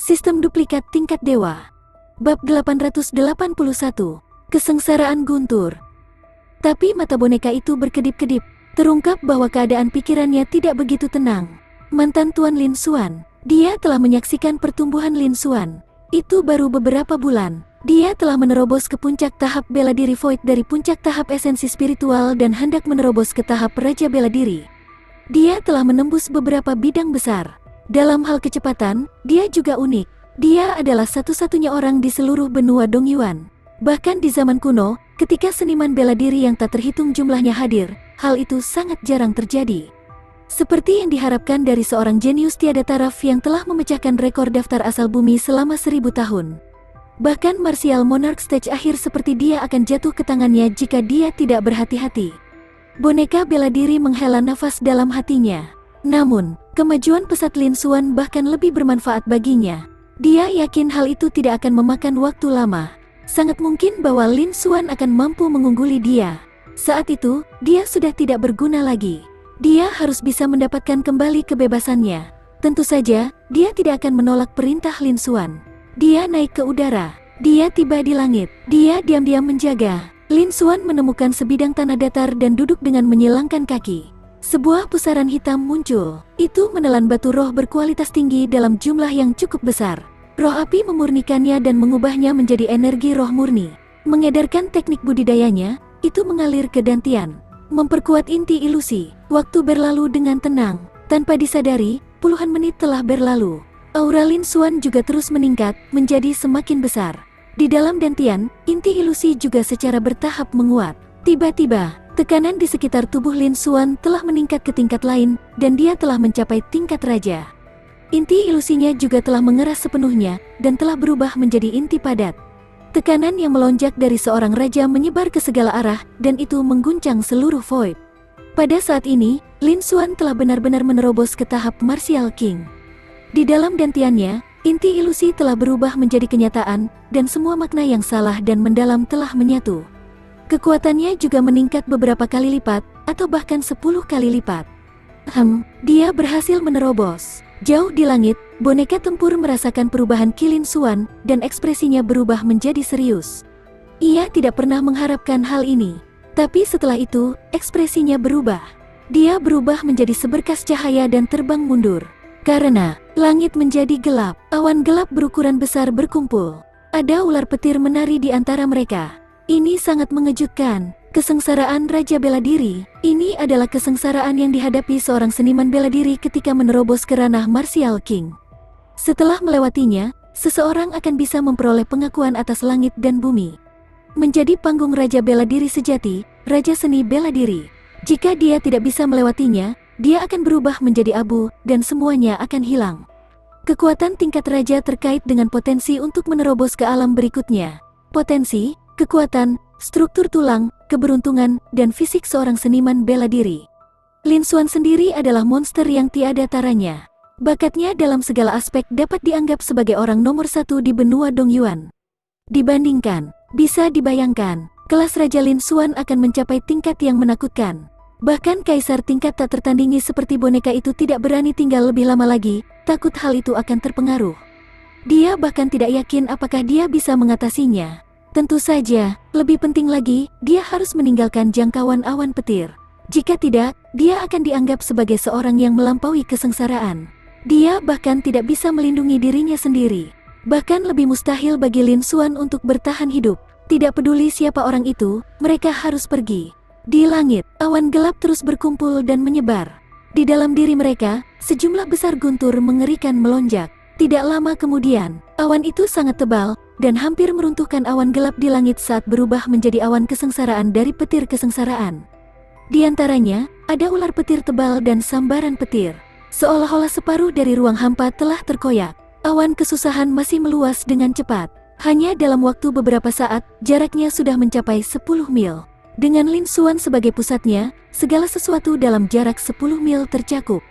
Sistem duplikat tingkat dewa. Bab 881. Kesengsaraan Guntur. Tapi mata boneka itu berkedip-kedip, terungkap bahwa keadaan pikirannya tidak begitu tenang. Mantan Tuan Lin Xuan, dia telah menyaksikan pertumbuhan Lin Xuan. Itu baru beberapa bulan. Dia telah menerobos ke puncak tahap bela diri Void dari puncak tahap esensi spiritual dan hendak menerobos ke tahap Raja Bela Diri. Dia telah menembus beberapa bidang besar. Dalam hal kecepatan, dia juga unik. Dia adalah satu-satunya orang di seluruh benua Dongyuan. Bahkan di zaman kuno, ketika seniman bela diri yang tak terhitung jumlahnya hadir, hal itu sangat jarang terjadi. Seperti yang diharapkan dari seorang jenius tiada taraf yang telah memecahkan rekor daftar asal bumi selama 1000 tahun. Bahkan Martial Monarch stage akhir seperti dia akan jatuh ke tangannya jika dia tidak berhati-hati. Boneka bela diri menghela nafas dalam hatinya. Namun, kemajuan pesat Lin Xuan bahkan lebih bermanfaat baginya. Dia yakin hal itu tidak akan memakan waktu lama. Sangat mungkin bahwa Lin Xuan akan mampu mengungguli dia. Saat itu, dia sudah tidak berguna lagi. Dia harus bisa mendapatkan kembali kebebasannya. Tentu saja, dia tidak akan menolak perintah Lin Xuan. Dia naik ke udara. Dia tiba di langit. Dia diam-diam menjaga. Lin Xuan menemukan sebidang tanah datar dan duduk dengan menyilangkan kaki. Sebuah pusaran hitam muncul. Itu menelan batu roh berkualitas tinggi dalam jumlah yang cukup besar. Roh api memurnikannya dan mengubahnya menjadi energi roh murni. Mengedarkan teknik budidayanya, itu mengalir ke Dantian. Memperkuat inti ilusi. Waktu berlalu dengan tenang. Tanpa disadari, puluhan menit telah berlalu. Aura Lin Xuan juga terus meningkat, menjadi semakin besar. Di dalam Dantian, inti ilusi juga secara bertahap menguat. Tiba-tiba, tekanan di sekitar tubuh Lin Xuan telah meningkat ke tingkat lain, dan dia telah mencapai tingkat raja. Inti ilusinya juga telah mengeras sepenuhnya, dan telah berubah menjadi inti padat. Tekanan yang melonjak dari seorang raja menyebar ke segala arah, dan itu mengguncang seluruh Void. Pada saat ini, Lin Xuan telah benar-benar menerobos ke tahap Martial King. Di dalam dantiannya, inti ilusi telah berubah menjadi kenyataan, dan semua makna yang salah dan mendalam telah menyatu. Kekuatannya juga meningkat beberapa kali lipat, atau bahkan 10 kali lipat. Dia berhasil menerobos. Jauh di langit, boneka tempur merasakan perubahan Lin Xuan, dan ekspresinya berubah menjadi serius. Ia tidak pernah mengharapkan hal ini. Tapi setelah itu, ekspresinya berubah. Dia berubah menjadi seberkas cahaya dan terbang mundur. Karena langit menjadi gelap, awan gelap berukuran besar berkumpul. Ada ular petir menari di antara mereka. Ini sangat mengejutkan. Kesengsaraan Raja Bela Diri. Ini adalah kesengsaraan yang dihadapi seorang seniman bela diri ketika menerobos ke ranah Martial King. Setelah melewatinya, seseorang akan bisa memperoleh pengakuan atas langit dan bumi. Menjadi panggung Raja Bela Diri sejati, Raja Seni Bela Diri. Jika dia tidak bisa melewatinya, dia akan berubah menjadi abu, dan semuanya akan hilang. Kekuatan tingkat raja terkait dengan potensi untuk menerobos ke alam berikutnya. Potensi, kekuatan, struktur tulang, keberuntungan, dan fisik seorang seniman bela diri. Lin Xuan sendiri adalah monster yang tiada taranya. Bakatnya dalam segala aspek dapat dianggap sebagai orang nomor 1 di benua Dongyuan. Dibandingkan, bisa dibayangkan, kelas Raja Lin Xuan akan mencapai tingkat yang menakutkan. Bahkan kaisar tingkat tak tertandingi seperti boneka itu tidak berani tinggal lebih lama lagi, takut hal itu akan terpengaruh. Dia bahkan tidak yakin apakah dia bisa mengatasinya. Tentu saja, lebih penting lagi, dia harus meninggalkan jangkauan awan petir. Jika tidak, dia akan dianggap sebagai seorang yang melampaui kesengsaraan. Dia bahkan tidak bisa melindungi dirinya sendiri. Bahkan lebih mustahil bagi Lin Xuan untuk bertahan hidup. Tidak peduli siapa orang itu, mereka harus pergi. Di langit, awan gelap terus berkumpul dan menyebar. Di dalam diri mereka, sejumlah besar guntur mengerikan melonjak. Tidak lama kemudian, awan itu sangat tebal, dan hampir meruntuhkan awan gelap di langit saat berubah menjadi awan kesengsaraan dari petir kesengsaraan. Di antaranya, ada ular petir tebal dan sambaran petir. Seolah-olah separuh dari ruang hampa telah terkoyak. Awan kesusahan masih meluas dengan cepat. Hanya dalam waktu beberapa saat, jaraknya sudah mencapai 10 mil. Dengan Lin Xuan sebagai pusatnya, segala sesuatu dalam jarak 10 mil tercakup.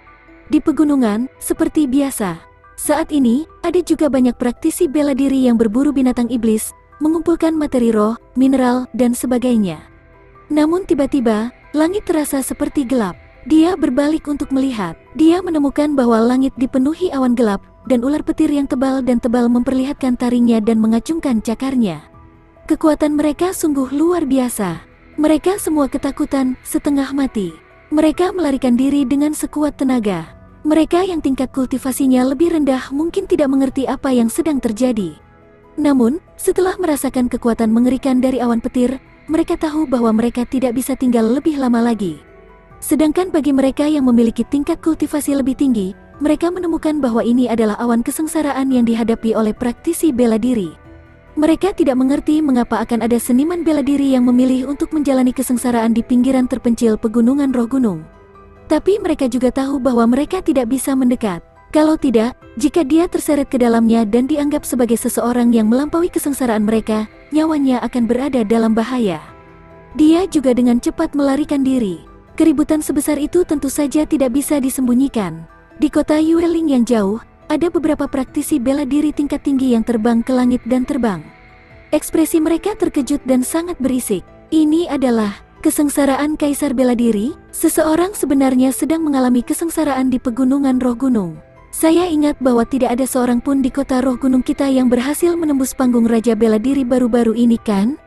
Di pegunungan, seperti biasa. Saat ini, ada juga banyak praktisi bela diri yang berburu binatang iblis, mengumpulkan materi roh, mineral, dan sebagainya. Namun tiba-tiba, langit terasa seperti gelap. Dia berbalik untuk melihat. Dia menemukan bahwa langit dipenuhi awan gelap, dan ular petir yang tebal dan tebal memperlihatkan taringnya dan mengacungkan cakarnya. Kekuatan mereka sungguh luar biasa. Mereka semua ketakutan, setengah mati. Mereka melarikan diri dengan sekuat tenaga. Mereka yang tingkat kultivasinya lebih rendah mungkin tidak mengerti apa yang sedang terjadi. Namun, setelah merasakan kekuatan mengerikan dari awan petir, mereka tahu bahwa mereka tidak bisa tinggal lebih lama lagi. Sedangkan bagi mereka yang memiliki tingkat kultivasi lebih tinggi, mereka menemukan bahwa ini adalah awan kesengsaraan yang dihadapi oleh praktisi bela diri. Mereka tidak mengerti mengapa akan ada seniman bela diri yang memilih untuk menjalani kesengsaraan di pinggiran terpencil pegunungan roh gunung. Tapi mereka juga tahu bahwa mereka tidak bisa mendekat. Kalau tidak, jika dia terseret ke dalamnya dan dianggap sebagai seseorang yang melampaui kesengsaraan mereka, nyawanya akan berada dalam bahaya. Dia juga dengan cepat melarikan diri. Keributan sebesar itu tentu saja tidak bisa disembunyikan. Di kota Yueling yang jauh, ada beberapa praktisi bela diri tingkat tinggi yang terbang ke langit dan terbang. Ekspresi mereka terkejut dan sangat berisik. Ini adalah kesengsaraan Kaisar Bela Diri. Seseorang sebenarnya sedang mengalami kesengsaraan di pegunungan roh gunung. Saya ingat bahwa tidak ada seorang pun di kota roh gunung kita yang berhasil menembus panggung Raja Bela Diri baru-baru ini, kan?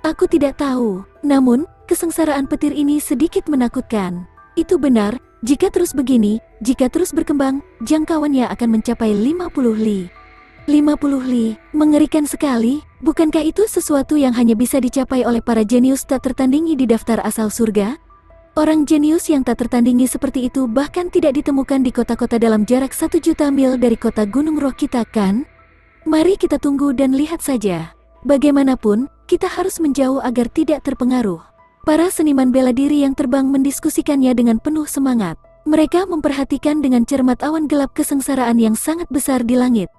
Aku tidak tahu. Namun, kesengsaraan petir ini sedikit menakutkan. Itu benar, jika terus begini, jika terus berkembang, jangkauannya akan mencapai 50 li. 50 li, mengerikan sekali. Bukankah itu sesuatu yang hanya bisa dicapai oleh para jenius tak tertandingi di daftar asal surga? Orang jenius yang tak tertandingi seperti itu bahkan tidak ditemukan di kota-kota dalam jarak 1 juta mil dari kota Gunung Roh kita, kan? Mari kita tunggu dan lihat saja. Bagaimanapun, kita harus menjauh agar tidak terpengaruh. Para seniman bela diri yang terbang mendiskusikannya dengan penuh semangat. Mereka memperhatikan dengan cermat awan gelap kesengsaraan yang sangat besar di langit.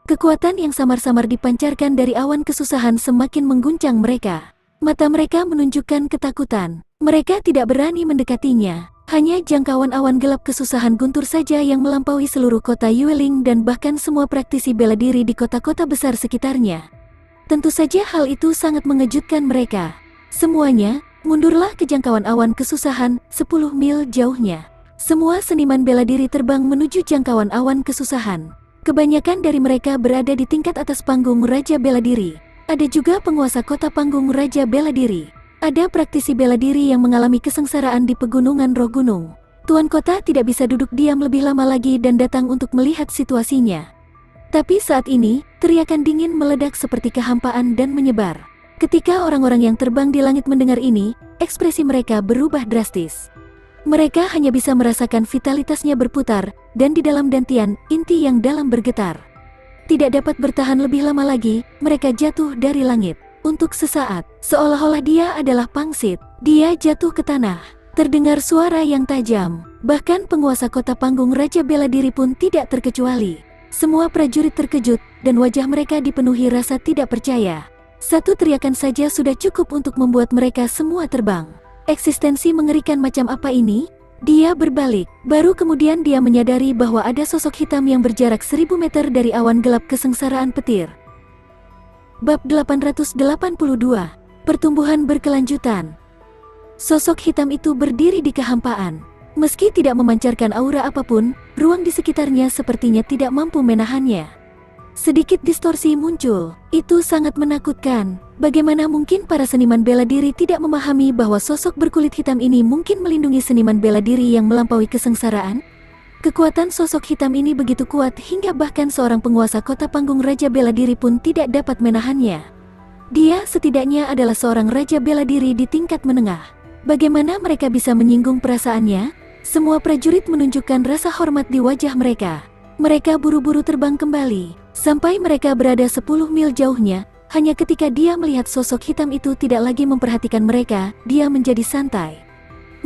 Kekuatan yang samar-samar dipancarkan dari awan kesusahan semakin mengguncang mereka. Mata mereka menunjukkan ketakutan. Mereka tidak berani mendekatinya. Hanya jangkauan awan gelap kesusahan guntur saja yang melampaui seluruh kota Yueling dan bahkan semua praktisi bela diri di kota-kota besar sekitarnya. Tentu saja hal itu sangat mengejutkan mereka. Semuanya, mundurlah ke jangkauan awan kesusahan, 10 mil jauhnya. Semua seniman bela diri terbang menuju jangkauan awan kesusahan. Kebanyakan dari mereka berada di tingkat atas panggung Raja Bela Diri. Ada juga penguasa kota panggung Raja Bela Diri. Ada praktisi bela diri yang mengalami kesengsaraan di pegunungan roh gunung. Tuan kota tidak bisa duduk diam lebih lama lagi dan datang untuk melihat situasinya. Tapi saat ini, teriakan dingin meledak seperti kehampaan dan menyebar. Ketika orang-orang yang terbang di langit mendengar ini, ekspresi mereka berubah drastis. Mereka hanya bisa merasakan vitalitasnya berputar, dan di dalam dantian, inti yang dalam bergetar. Tidak dapat bertahan lebih lama lagi, mereka jatuh dari langit. Untuk sesaat, seolah-olah dia adalah pangsit, dia jatuh ke tanah. Terdengar suara yang tajam, bahkan penguasa kota panggung Raja Bela Diri pun tidak terkecuali. Semua prajurit terkejut, dan wajah mereka dipenuhi rasa tidak percaya. Satu teriakan saja sudah cukup untuk membuat mereka semua terbang. Eksistensi mengerikan macam apa ini? Dia berbalik. Baru kemudian dia menyadari bahwa ada sosok hitam yang berjarak 1000 meter dari awan gelap kesengsaraan petir. Bab 882. Pertumbuhan berkelanjutan. Sosok hitam itu berdiri di kehampaan. Meski tidak memancarkan aura apapun, ruang di sekitarnya sepertinya tidak mampu menahannya. Sedikit distorsi muncul. Itu sangat menakutkan. Bagaimana mungkin para seniman bela diri tidak memahami bahwa sosok berkulit hitam ini mungkin melindungi seniman bela diri yang melampaui kesengsaraan? Kekuatan sosok hitam ini begitu kuat hingga bahkan seorang penguasa kota panggung Raja Bela Diri pun tidak dapat menahannya. Dia setidaknya adalah seorang Raja Bela Diri di tingkat menengah. Bagaimana mereka bisa menyinggung perasaannya? Semua prajurit menunjukkan rasa hormat di wajah mereka. Mereka buru-buru terbang kembali. Sampai mereka berada 10 mil jauhnya, hanya ketika dia melihat sosok hitam itu tidak lagi memperhatikan mereka, dia menjadi santai.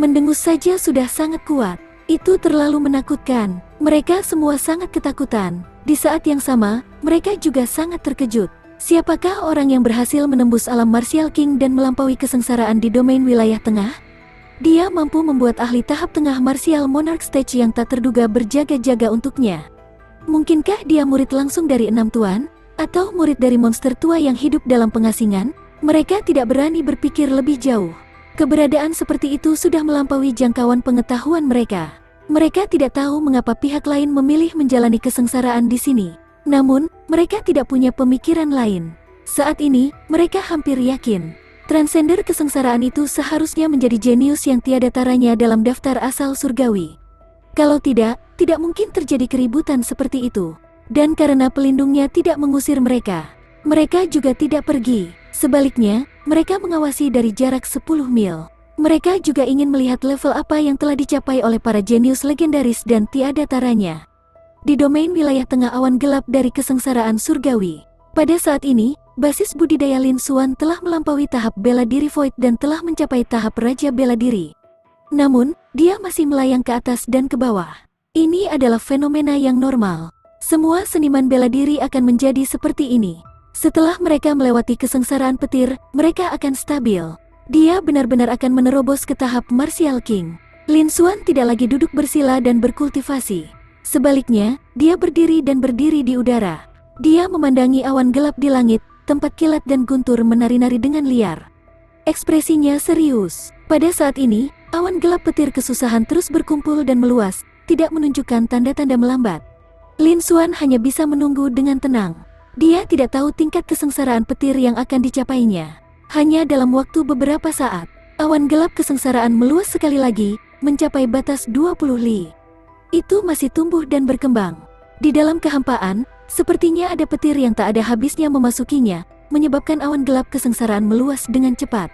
Mendengus saja sudah sangat kuat. Itu terlalu menakutkan. Mereka semua sangat ketakutan. Di saat yang sama, mereka juga sangat terkejut. Siapakah orang yang berhasil menembus alam Martial King dan melampaui kesengsaraan di domain wilayah tengah? Dia mampu membuat ahli tahap tengah Martial Monarch Stage yang tak terduga berjaga-jaga untuknya. Mungkinkah dia murid langsung dari 6 tuan? Atau murid dari monster tua yang hidup dalam pengasingan? Mereka tidak berani berpikir lebih jauh. Keberadaan seperti itu sudah melampaui jangkauan pengetahuan mereka. Mereka tidak tahu mengapa pihak lain memilih menjalani kesengsaraan di sini. Namun, mereka tidak punya pemikiran lain. Saat ini, mereka hampir yakin transender kesengsaraan itu seharusnya menjadi jenius yang tiada taranya dalam daftar asal surgawi. Kalau tidak mungkin terjadi keributan seperti itu. Dan karena pelindungnya tidak mengusir mereka, mereka juga tidak pergi. Sebaliknya, mereka mengawasi dari jarak 10 mil. Mereka juga ingin melihat level apa yang telah dicapai oleh para jenius legendaris dan tiada taranya di domain wilayah tengah awan gelap dari kesengsaraan surgawi. Pada saat ini, basis budidaya Lin Xuan telah melampaui tahap bela diri Void dan telah mencapai tahap Raja Bela Diri. Namun, dia masih melayang ke atas dan ke bawah. Ini adalah fenomena yang normal. Semua seniman bela diri akan menjadi seperti ini. Setelah mereka melewati kesengsaraan petir, mereka akan stabil. Dia benar-benar akan menerobos ke tahap Martial King. Lin Xuan tidak lagi duduk bersila dan berkultivasi. Sebaliknya, dia berdiri di udara. Dia memandangi awan gelap di langit, tempat kilat dan guntur menari-nari dengan liar. Ekspresinya serius. Pada saat ini, awan gelap petir kesusahan terus berkumpul dan meluas, tidak menunjukkan tanda-tanda melambat. Lin Xuan hanya bisa menunggu dengan tenang. Dia tidak tahu tingkat kesengsaraan petir yang akan dicapainya. Hanya dalam waktu beberapa saat, awan gelap kesengsaraan meluas sekali lagi, mencapai batas 20 li. Itu masih tumbuh dan berkembang. Di dalam kehampaan, sepertinya ada petir yang tak ada habisnya memasukinya, menyebabkan awan gelap kesengsaraan meluas dengan cepat.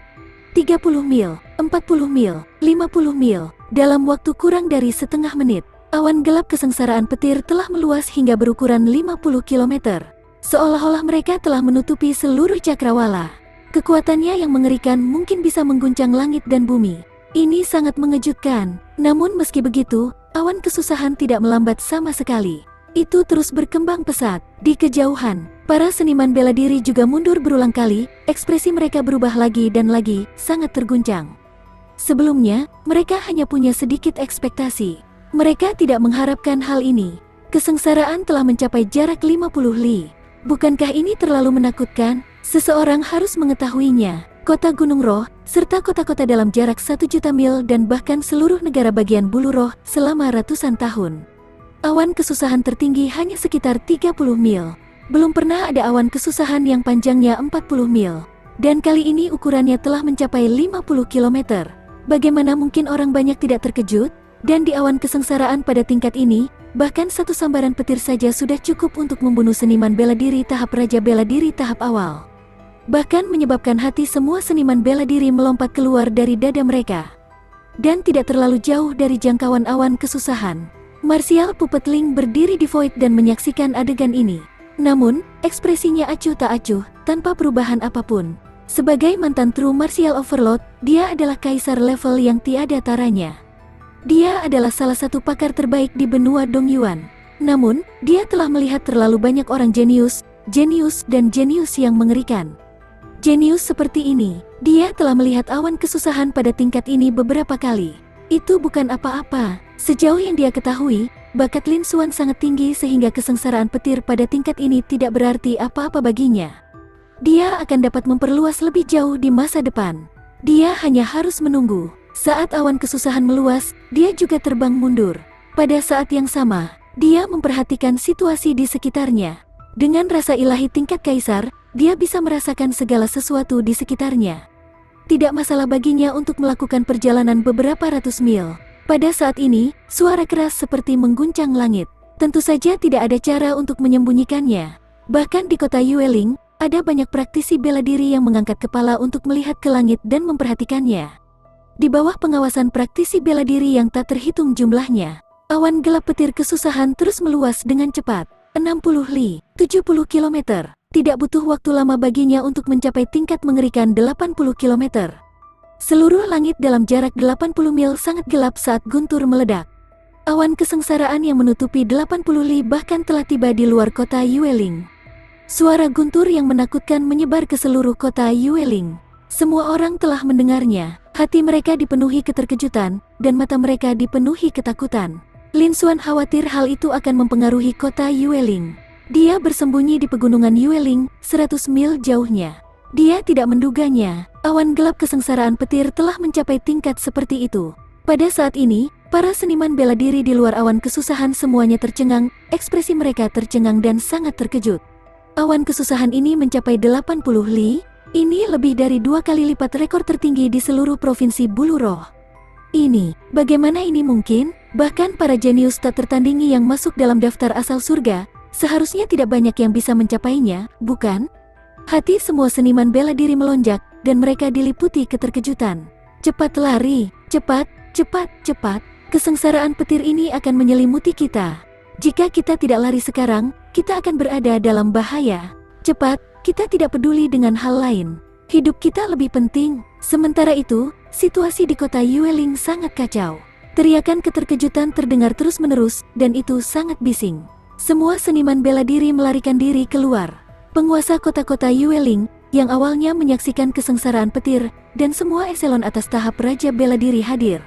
30 mil, 40 mil, 50 mil, dalam waktu kurang dari setengah menit. Awan gelap kesengsaraan petir telah meluas hingga berukuran 50 km. Seolah-olah mereka telah menutupi seluruh cakrawala. Kekuatannya yang mengerikan mungkin bisa mengguncang langit dan bumi. Ini sangat mengejutkan. Namun meski begitu, awan kesusahan tidak melambat sama sekali. Itu terus berkembang pesat. Di kejauhan, para seniman bela diri juga mundur berulang kali, ekspresi mereka berubah lagi dan lagi, sangat terguncang. Sebelumnya, mereka hanya punya sedikit ekspektasi. Mereka tidak mengharapkan hal ini. Kesengsaraan telah mencapai jarak 50 li. Bukankah ini terlalu menakutkan? Seseorang harus mengetahuinya. Kota Gunung Roh, serta kota-kota dalam jarak 1 juta mil dan bahkan seluruh negara bagian bulu roh selama ratusan tahun. Awan kesusahan tertinggi hanya sekitar 30 mil. Belum pernah ada awan kesusahan yang panjangnya 40 mil. Dan kali ini ukurannya telah mencapai 50 km. Bagaimana mungkin orang banyak tidak terkejut? Dan di awan kesengsaraan pada tingkat ini, bahkan satu sambaran petir saja sudah cukup untuk membunuh seniman bela diri tahap Raja Bela Diri tahap awal. Bahkan menyebabkan hati semua seniman bela diri melompat keluar dari dada mereka. Dan tidak terlalu jauh dari jangkauan awan kesusahan, Martial Puppetling berdiri di Void dan menyaksikan adegan ini. Namun, ekspresinya acuh tak acuh, tanpa perubahan apapun. Sebagai mantan True Martial Overlord, dia adalah kaisar level yang tiada taranya. Dia adalah salah satu pakar terbaik di benua Dongyuan. Namun, dia telah melihat terlalu banyak orang jenius dan jenius yang mengerikan. Jenius seperti ini, dia telah melihat awan kesusahan pada tingkat ini beberapa kali. Itu bukan apa-apa. Sejauh yang dia ketahui, bakat Lin Xuan sangat tinggi sehingga kesengsaraan petir pada tingkat ini tidak berarti apa-apa baginya. Dia akan dapat memperluas lebih jauh di masa depan. Dia hanya harus menunggu. Saat awan kesusahan meluas, dia juga terbang mundur. Pada saat yang sama, dia memperhatikan situasi di sekitarnya. Dengan rasa ilahi tingkat kaisar, dia bisa merasakan segala sesuatu di sekitarnya. Tidak masalah baginya untuk melakukan perjalanan beberapa ratus mil. Pada saat ini, suara keras seperti mengguncang langit. Tentu saja tidak ada cara untuk menyembunyikannya. Bahkan di kota Yueling, ada banyak praktisi bela diri yang mengangkat kepala untuk melihat ke langit dan memperhatikannya. Di bawah pengawasan praktisi bela diri yang tak terhitung jumlahnya, awan gelap petir kesusahan terus meluas dengan cepat. 60 li, 70 km. Tidak butuh waktu lama baginya untuk mencapai tingkat mengerikan 80 km. Seluruh langit dalam jarak 80 mil sangat gelap saat guntur meledak. Awan kesengsaraan yang menutupi 80 li bahkan telah tiba di luar kota Yueling. Suara guntur yang menakutkan menyebar ke seluruh kota Yueling. Semua orang telah mendengarnya. Hati mereka dipenuhi keterkejutan, dan mata mereka dipenuhi ketakutan. Lin Xuan khawatir hal itu akan mempengaruhi kota Yueling. Dia bersembunyi di pegunungan Yueling, 100 mil jauhnya. Dia tidak menduganya, awan gelap kesengsaraan petir telah mencapai tingkat seperti itu. Pada saat ini, para seniman bela diri di luar awan kesusahan semuanya tercengang, ekspresi mereka tercengang dan sangat terkejut. Awan kesusahan ini mencapai 80 li, ini lebih dari 2 kali lipat rekor tertinggi di seluruh provinsi Bulu Roh. Bagaimana ini mungkin? Bahkan para jenius tak tertandingi yang masuk dalam daftar asal surga, seharusnya tidak banyak yang bisa mencapainya, bukan? Hati semua seniman bela diri melonjak, dan mereka diliputi keterkejutan. Cepat lari, cepat, cepat, cepat, kesengsaraan petir ini akan menyelimuti kita. Jika kita tidak lari sekarang, kita akan berada dalam bahaya. Cepat, kita tidak peduli dengan hal lain. Hidup kita lebih penting. Sementara itu, situasi di kota Yueling sangat kacau. Teriakan keterkejutan terdengar terus-menerus, dan itu sangat bising. Semua seniman bela diri melarikan diri keluar. Penguasa kota-kota Yueling, yang awalnya menyaksikan kesengsaraan petir, dan semua eselon atas tahap Raja Bela Diri hadir.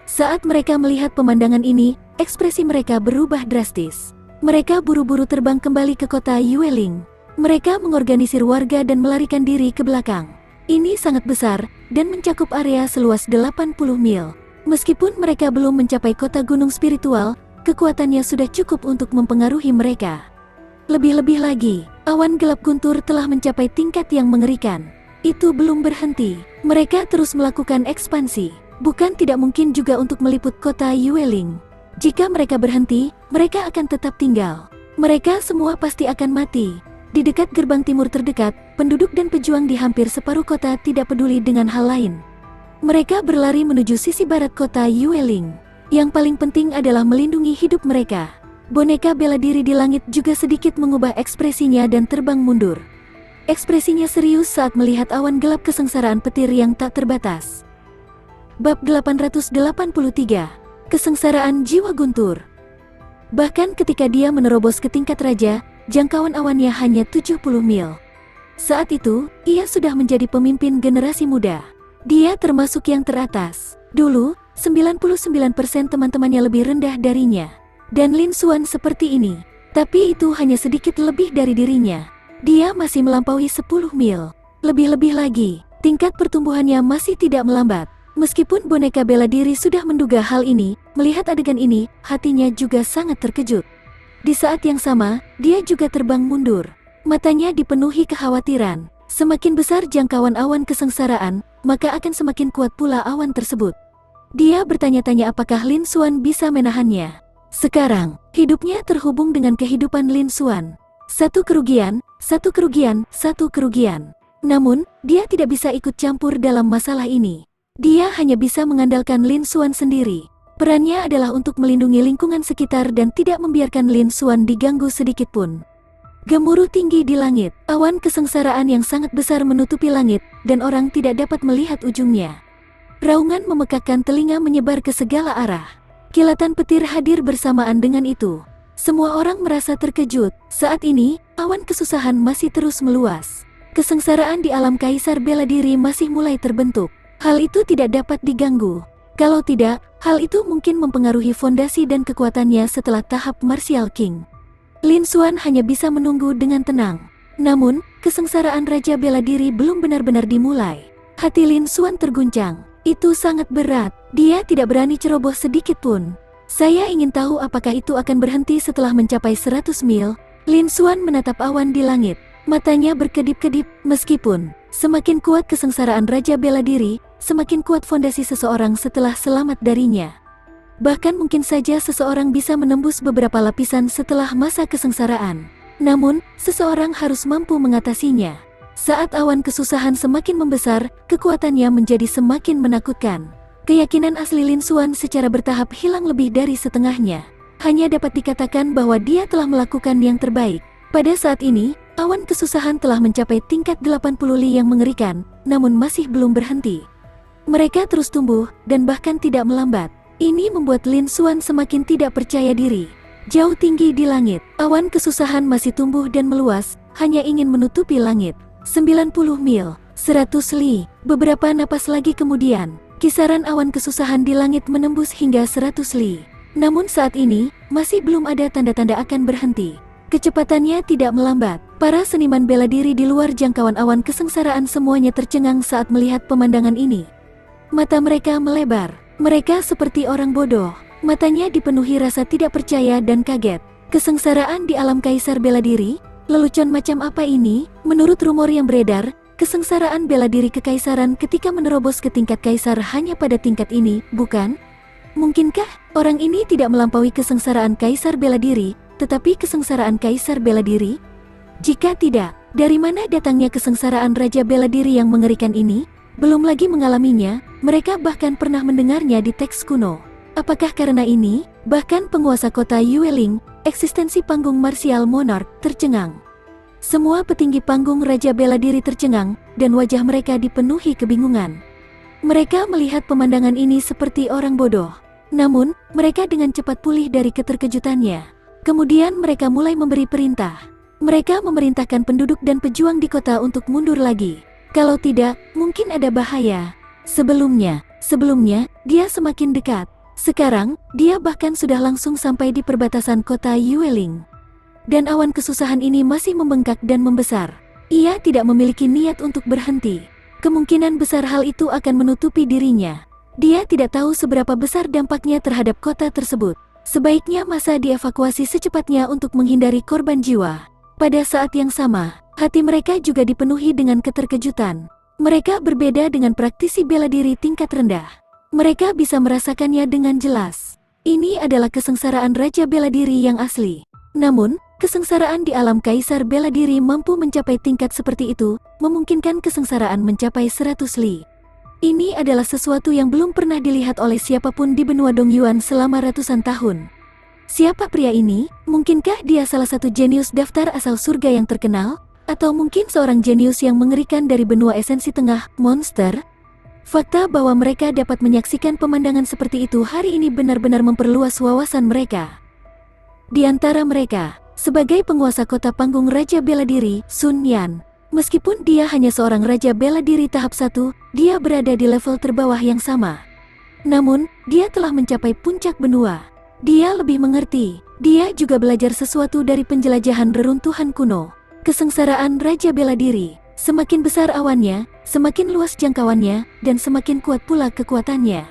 Saat mereka melihat pemandangan ini, ekspresi mereka berubah drastis. Mereka buru-buru terbang kembali ke kota Yueling. Mereka mengorganisir warga dan melarikan diri ke belakang. Ini sangat besar, dan mencakup area seluas 80 mil. Meskipun mereka belum mencapai kota gunung spiritual, kekuatannya sudah cukup untuk mempengaruhi mereka. Lebih-lebih lagi, awan gelap guntur telah mencapai tingkat yang mengerikan. Itu belum berhenti. Mereka terus melakukan ekspansi. Bukan tidak mungkin juga untuk meliput kota Yueling. Jika mereka berhenti, mereka akan tetap tinggal. Mereka semua pasti akan mati. Di dekat gerbang timur terdekat, penduduk dan pejuang di hampir separuh kota tidak peduli dengan hal lain. Mereka berlari menuju sisi barat kota Yueling. Yang paling penting adalah melindungi hidup mereka. Boneka bela diri di langit juga sedikit mengubah ekspresinya dan terbang mundur. Ekspresinya serius saat melihat awan gelap kesengsaraan petir yang tak terbatas. Bab 883. Kesengsaraan jiwa guntur. Bahkan ketika dia menerobos ke tingkat raja, jangkauan awannya hanya 70 mil. Saat itu, ia sudah menjadi pemimpin generasi muda. Dia termasuk yang teratas. Dulu, 99% teman-temannya lebih rendah darinya. Dan Lin Xuan seperti ini. Tapi itu hanya sedikit lebih dari dirinya. Dia masih melampaui 10 mil. Lebih-lebih lagi, tingkat pertumbuhannya masih tidak melambat. Meskipun boneka bela diri sudah menduga hal ini, melihat adegan ini, hatinya juga sangat terkejut. Di saat yang sama, dia juga terbang mundur. Matanya dipenuhi kekhawatiran. Semakin besar jangkauan awan kesengsaraan, maka akan semakin kuat pula awan tersebut. Dia bertanya-tanya apakah Lin Xuan bisa menahannya. Sekarang, hidupnya terhubung dengan kehidupan Lin Xuan. Satu kerugian, satu kerugian, satu kerugian. Namun, dia tidak bisa ikut campur dalam masalah ini. Dia hanya bisa mengandalkan Lin Xuan sendiri. Perannya adalah untuk melindungi lingkungan sekitar dan tidak membiarkan Lin Xuan diganggu sedikitpun. Gemuruh tinggi di langit, awan kesengsaraan yang sangat besar menutupi langit, dan orang tidak dapat melihat ujungnya. Raungan memekakkan telinga menyebar ke segala arah. Kilatan petir hadir bersamaan dengan itu. Semua orang merasa terkejut. Saat ini, awan kesusahan masih terus meluas. Kesengsaraan di alam kaisar bela diri masih mulai terbentuk. Hal itu tidak dapat diganggu. Kalau tidak, hal itu mungkin mempengaruhi fondasi dan kekuatannya setelah tahap Martial King. Lin Xuan hanya bisa menunggu dengan tenang. Namun, kesengsaraan Raja Bela Diri belum benar-benar dimulai. Hati Lin Xuan terguncang. Itu sangat berat. Dia tidak berani ceroboh sedikit pun. Saya ingin tahu apakah itu akan berhenti setelah mencapai 100 mil. Lin Xuan menatap awan di langit. Matanya berkedip-kedip. Meskipun semakin kuat kesengsaraan Raja Bela Diri, semakin kuat fondasi seseorang setelah selamat darinya. Bahkan mungkin saja seseorang bisa menembus beberapa lapisan setelah masa kesengsaraan. Namun, seseorang harus mampu mengatasinya. Saat awan kesusahan semakin membesar, kekuatannya menjadi semakin menakutkan. Keyakinan asli Lin Xuan secara bertahap hilang lebih dari setengahnya. Hanya dapat dikatakan bahwa dia telah melakukan yang terbaik. Pada saat ini, awan kesusahan telah mencapai tingkat 80 li yang mengerikan, namun masih belum berhenti. Mereka terus tumbuh, dan bahkan tidak melambat. Ini membuat Lin Xuan semakin tidak percaya diri. Jauh tinggi di langit, awan kesusahan masih tumbuh dan meluas, hanya ingin menutupi langit. 90 mil, 100 li, beberapa napas lagi kemudian, kisaran awan kesusahan di langit menembus hingga 100 li. Namun saat ini, masih belum ada tanda-tanda akan berhenti. Kecepatannya tidak melambat. Para seniman bela diri di luar jangkauan awan kesengsaraan semuanya tercengang saat melihat pemandangan ini. Mata mereka melebar. Mereka seperti orang bodoh. Matanya dipenuhi rasa tidak percaya dan kaget. Kesengsaraan di alam kaisar bela diri? Lelucon macam apa ini? Menurut rumor yang beredar, kesengsaraan bela diri kekaisaran ketika menerobos ke tingkat kaisar hanya pada tingkat ini, bukan? Mungkinkah orang ini tidak melampaui kesengsaraan kaisar bela diri, tetapi kesengsaraan kaisar bela diri? Jika tidak, dari mana datangnya kesengsaraan raja bela diri yang mengerikan ini? Belum lagi mengalaminya, mereka bahkan pernah mendengarnya di teks kuno. Apakah karena ini, bahkan penguasa kota Yueling, eksistensi panggung martial monarch, tercengang. Semua petinggi panggung raja bela diri tercengang, dan wajah mereka dipenuhi kebingungan. Mereka melihat pemandangan ini seperti orang bodoh. Namun, mereka dengan cepat pulih dari keterkejutannya. Kemudian mereka mulai memberi perintah. Mereka memerintahkan penduduk dan pejuang di kota untuk mundur lagi. Kalau tidak, mungkin ada bahaya. Sebelumnya, dia semakin dekat. Sekarang, dia bahkan sudah langsung sampai di perbatasan kota Yueling. Dan awan kesusahan ini masih membengkak dan membesar. Ia tidak memiliki niat untuk berhenti. Kemungkinan besar hal itu akan menutupi dirinya. Dia tidak tahu seberapa besar dampaknya terhadap kota tersebut. Sebaiknya masa dievakuasi secepatnya untuk menghindari korban jiwa. Pada saat yang sama, hati mereka juga dipenuhi dengan keterkejutan. Mereka berbeda dengan praktisi bela diri tingkat rendah. Mereka bisa merasakannya dengan jelas. Ini adalah kesengsaraan raja bela diri yang asli. Namun, kesengsaraan di alam kaisar bela diri mampu mencapai tingkat seperti itu, memungkinkan kesengsaraan mencapai 100 li. Ini adalah sesuatu yang belum pernah dilihat oleh siapapun di benua Dongyuan selama ratusan tahun. Siapa pria ini? Mungkinkah dia salah satu jenius daftar asal surga yang terkenal? Atau mungkin seorang jenius yang mengerikan dari benua esensi tengah, monster? Fakta bahwa mereka dapat menyaksikan pemandangan seperti itu hari ini benar-benar memperluas wawasan mereka. Di antara mereka, sebagai penguasa kota panggung Raja Bela Diri, Sun Yan. Meskipun dia hanya seorang Raja Bela Diri tahap 1, dia berada di level terbawah yang sama. Namun, dia telah mencapai puncak benua. Dia lebih mengerti. Dia juga belajar sesuatu dari penjelajahan reruntuhan kuno. Kesengsaraan Raja Bela Diri. Semakin besar awannya, semakin luas jangkauannya, dan semakin kuat pula kekuatannya.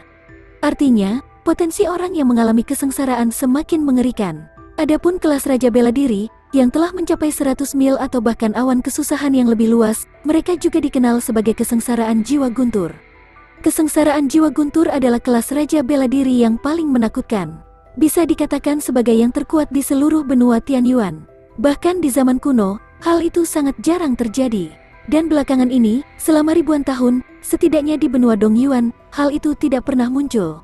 Artinya, potensi orang yang mengalami kesengsaraan semakin mengerikan. Adapun kelas Raja Bela Diri, yang telah mencapai 100 mil atau bahkan awan kesusahan yang lebih luas, mereka juga dikenal sebagai kesengsaraan jiwa guntur. Kesengsaraan jiwa guntur adalah kelas Raja Bela Diri yang paling menakutkan. Bisa dikatakan sebagai yang terkuat di seluruh benua Tianyuan. Bahkan di zaman kuno, hal itu sangat jarang terjadi. Dan belakangan ini, selama ribuan tahun, setidaknya di benua Dongyuan, hal itu tidak pernah muncul.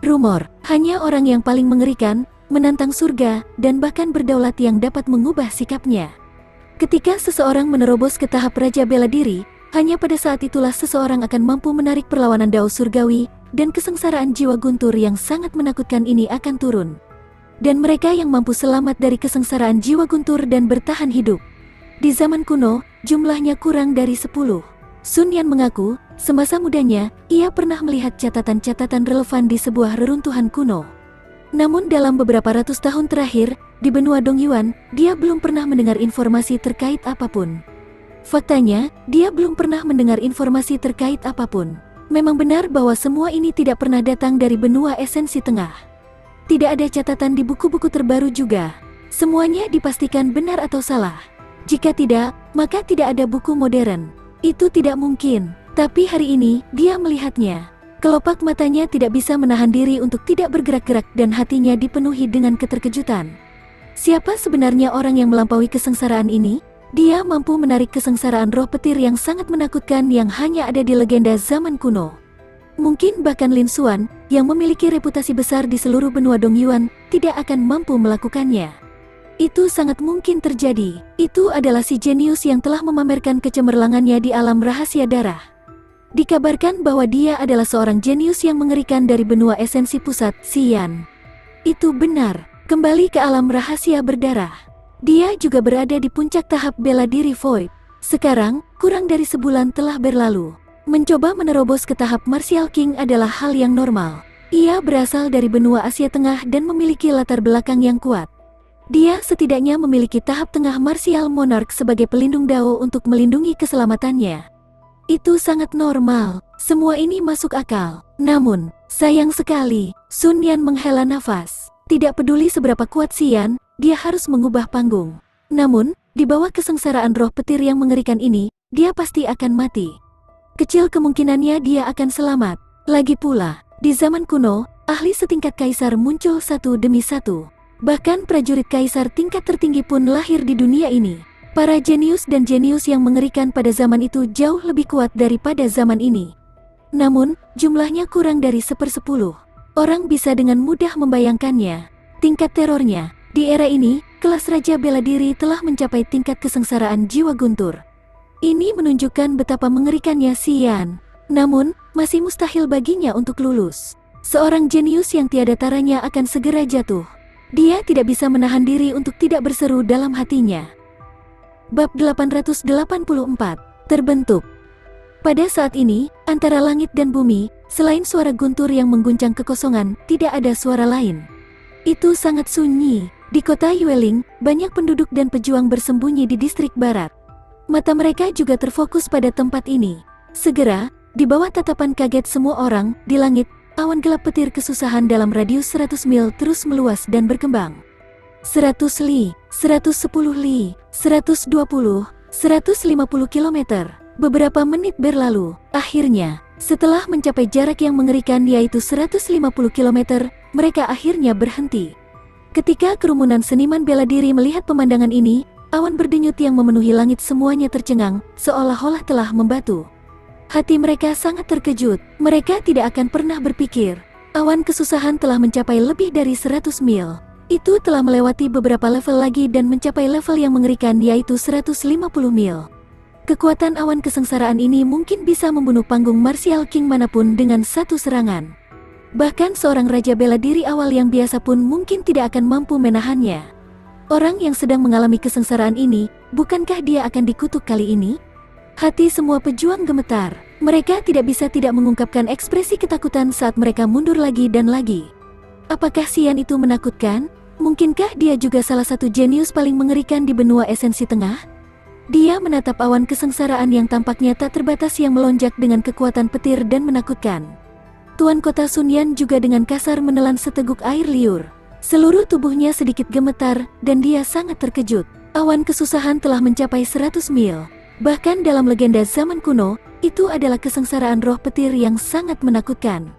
Rumor, hanya orang yang paling mengerikan, menantang surga, dan bahkan berdaulat yang dapat mengubah sikapnya. Ketika seseorang menerobos ke tahap Raja Bela Diri, hanya pada saat itulah seseorang akan mampu menarik perlawanan Dao Surgawi, dan kesengsaraan jiwa guntur yang sangat menakutkan ini akan turun. Dan mereka yang mampu selamat dari kesengsaraan jiwa guntur dan bertahan hidup. Di zaman kuno, jumlahnya kurang dari 10. Sun Yan mengaku, semasa mudanya, ia pernah melihat catatan-catatan relevan di sebuah reruntuhan kuno. Namun dalam beberapa ratus tahun terakhir, di benua Dongyuan, dia belum pernah mendengar informasi terkait apapun. Faktanya, dia belum pernah mendengar informasi terkait apapun. Memang benar bahwa semua ini tidak pernah datang dari benua esensi tengah. Tidak ada catatan di buku-buku terbaru juga. Semuanya dipastikan benar atau salah. Jika tidak, maka tidak ada buku modern. Itu tidak mungkin. Tapi hari ini, dia melihatnya. Kelopak matanya tidak bisa menahan diri untuk tidak bergerak-gerak dan hatinya dipenuhi dengan keterkejutan. Siapa sebenarnya orang yang melampaui kesengsaraan ini? Dia mampu menarik kesengsaraan roh petir yang sangat menakutkan yang hanya ada di legenda zaman kuno. Mungkin bahkan Lin Xuan, yang memiliki reputasi besar di seluruh benua Dongyuan, tidak akan mampu melakukannya. Itu sangat mungkin terjadi. Itu adalah si jenius yang telah memamerkan kecemerlangannya di alam rahasia darah. Dikabarkan bahwa dia adalah seorang jenius yang mengerikan dari benua esensi pusat, Xian. Itu benar, kembali ke alam rahasia berdarah. Dia juga berada di puncak tahap bela diri Void. Sekarang, kurang dari sebulan telah berlalu. Mencoba menerobos ke tahap Martial King adalah hal yang normal. Ia berasal dari benua Asia Tengah dan memiliki latar belakang yang kuat. Dia setidaknya memiliki tahap tengah Martial Monarch sebagai pelindung Dao untuk melindungi keselamatannya. Itu sangat normal, semua ini masuk akal. Namun, sayang sekali, Sun Yan menghela nafas. Tidak peduli seberapa kuat Xian, dia harus mengubah panggung. Namun, di bawah kesengsaraan roh petir yang mengerikan ini, dia pasti akan mati. Kecil kemungkinannya dia akan selamat. Lagi pula, di zaman kuno, ahli setingkat kaisar muncul satu demi satu. Bahkan prajurit kaisar tingkat tertinggi pun lahir di dunia ini. Para jenius dan jenius yang mengerikan pada zaman itu jauh lebih kuat daripada zaman ini. Namun, jumlahnya kurang dari 1/10. Orang bisa dengan mudah membayangkannya. Tingkat terornya, di era ini, kelas Raja Bela Diri telah mencapai tingkat kesengsaraan jiwa guntur. Ini menunjukkan betapa mengerikannya Xian. Namun, masih mustahil baginya untuk lulus. Seorang jenius yang tiada taranya akan segera jatuh. Dia tidak bisa menahan diri untuk tidak berseru dalam hatinya. Bab 884, terbentuk. Pada saat ini, antara langit dan bumi, selain suara guntur yang mengguncang kekosongan, tidak ada suara lain. Itu sangat sunyi. Di kota Yueling, banyak penduduk dan pejuang bersembunyi di distrik barat. Mata mereka juga terfokus pada tempat ini. Segera, di bawah tatapan kaget semua orang, di langit, awan gelap petir kesusahan dalam radius 100 mil terus meluas dan berkembang. 100 li, 110 li, 120, 150 km. Beberapa menit berlalu. Akhirnya, setelah mencapai jarak yang mengerikan yaitu 150 km, mereka akhirnya berhenti. Ketika kerumunan seniman bela diri melihat pemandangan ini, awan berdenyut yang memenuhi langit semuanya tercengang, seolah-olah telah membatu. Hati mereka sangat terkejut. Mereka tidak akan pernah berpikir awan kesusahan telah mencapai lebih dari 100 mil. Itu telah melewati beberapa level lagi dan mencapai level yang mengerikan yaitu 150 mil. Kekuatan awan kesengsaraan ini mungkin bisa membunuh panggung Martial King manapun dengan satu serangan. Bahkan seorang raja bela diri awal yang biasa pun mungkin tidak akan mampu menahannya. Orang yang sedang mengalami kesengsaraan ini, bukankah dia akan dikutuk kali ini? Hati semua pejuang gemetar. Mereka tidak bisa tidak mengungkapkan ekspresi ketakutan saat mereka mundur lagi dan lagi. Apakah Xian itu menakutkan? Mungkinkah dia juga salah satu jenius paling mengerikan di benua esensi tengah? Dia menatap awan kesengsaraan yang tampaknya tak terbatas yang melonjak dengan kekuatan petir dan menakutkan. Tuan kota Sun Yan juga dengan kasar menelan seteguk air liur. Seluruh tubuhnya sedikit gemetar dan dia sangat terkejut. Awan kesusahan telah mencapai 100 mil. Bahkan dalam legenda zaman kuno, itu adalah kesengsaraan roh petir yang sangat menakutkan.